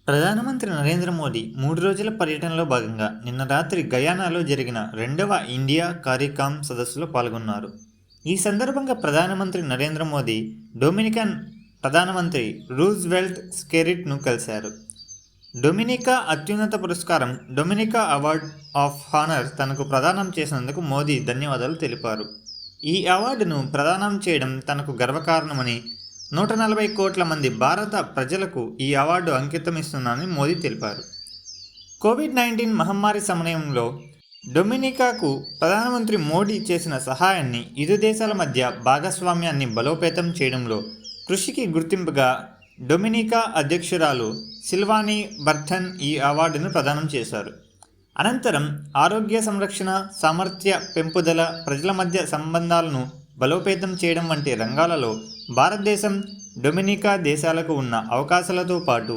ప్రధానమంత్రి నరేంద్ర మోదీ 3 రోజుల పర్యటనలో భాగంగా నిన్న రాత్రి గయానాలో జరిగిన రెండవ ఇండియా కారికామ్ సదస్సులో పాల్గొన్నారు. ఈ సందర్భంగా ప్రధానమంత్రి నరేంద్ర మోదీ డొమినికన్ ప్రధానమంత్రి రూజ్వెల్ట్ స్కెరిట్ను కలిశారు. డొమినికా అత్యున్నత పురస్కారం డొమినికా అవార్డ్ ఆఫ్ హానర్ తనకు ప్రదానం చేసినందుకు మోదీ ధన్యవాదాలు తెలిపారు. ఈ అవార్డును ప్రదానం చేయడం తనకు గర్వకారణమని, 140 కోట్ల మంది భారత ప్రజలకు ఈ అవార్డు అంకితమిస్తున్నానని మోదీ తెలిపారు. కోవిడ్-19 మహమ్మారి సమయంలో డొమినికాకు ప్రధానమంత్రి మోడీ చేసిన సహాయాన్ని, ఇరు దేశాల మధ్య భాగస్వామ్యాన్ని బలోపేతం చేయడంలో కృషికి గుర్తింపుగా డొమినికా అధ్యక్షురాలు సిల్వానీ బర్టన్ ఈ అవార్డును ప్రదానం చేశారు. అనంతరం ఆరోగ్య సంరక్షణ, సామర్థ్య పెంపుదల, ప్రజల మధ్య సంబంధాలను బలోపేతం చేయడం వంటి రంగాలలో భారతదేశం, డొమినికా దేశాలకు ఉన్న అవకాశాలతో పాటు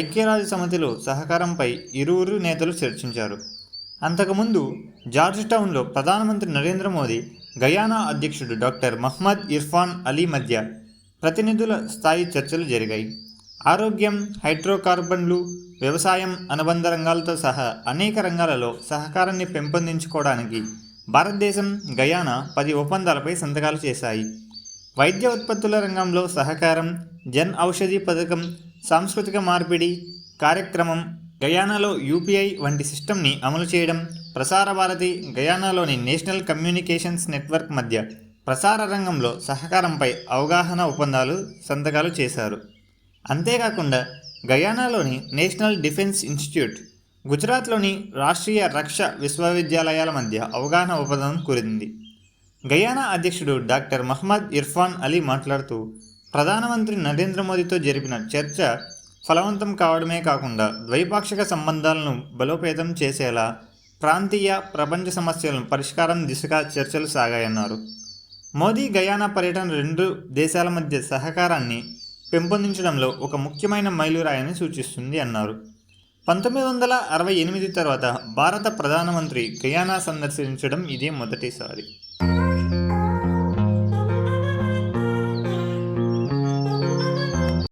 ఐక్యరాజ్య సమితిలో సహకారంపై ఇరువురు నేతలు చర్చించారు. అంతకుముందు జార్జ్ టౌన్లో ప్రధానమంత్రి నరేంద్ర మోదీ, గయానా అధ్యక్షుడు డాక్టర్ మహ్మద్ ఇర్ఫాన్ అలీ మధ్య ప్రతినిధుల స్థాయి చర్చలు జరిగాయి. ఆరోగ్యం, హైడ్రోకార్బన్లు, వ్యవసాయం, అనుబంధ రంగాలతో సహా అనేక రంగాలలో సహకారాన్ని పెంపొందించుకోవడానికి భారతదేశం, గయానా 10 ఒప్పందాలపై సంతకాలు చేశాయి. వైద్య ఉత్పత్తుల రంగంలో సహకారం, జన్ ఔషధి పథకం, సాంస్కృతిక మార్పిడి కార్యక్రమం, గయానాలో యూపీఐ వంటి సిస్టమ్ని అమలు చేయడం, Prasar Bharati, గయానాలోని national communications network మధ్య ప్రసార రంగంలో సహకారంపై అవగాహన ఒప్పందాలు సంతకాలు చేశారు. అంతేకాకుండా గయానాలోని నేషనల్ డిఫెన్స్ ఇన్స్టిట్యూట్, గుజరాత్లోని రాష్ట్రీయ రక్ష విశ్వవిద్యాలయాల మధ్య అవగాహన ఒప్పందం కుదిరింది. గయానా అధ్యక్షుడు డాక్టర్ మహ్మద్ ఇర్ఫాన్ అలీ మాట్లాడుతూ, ప్రధానమంత్రి నరేంద్ర మోదీతో జరిపిన చర్చ ఫలవంతం కావడమే కాకుండా ద్వైపాక్షిక సంబంధాలను బలోపేతం చేసేలా ప్రాంతీయ, ప్రపంచ సమస్యలను పరిష్కారం దిశగా చర్చలు సాగాయన్నారు. మోదీ గయానా పర్యటన రెండు దేశాల మధ్య సహకారాన్ని పెంపొందించడంలో ఒక ముఖ్యమైన మైలురాయని సూచిస్తుంది అన్నారు. 1968 తర్వాత భారత ప్రధానమంత్రి గయానా సందర్శించడం ఇదే మొదటిసారి.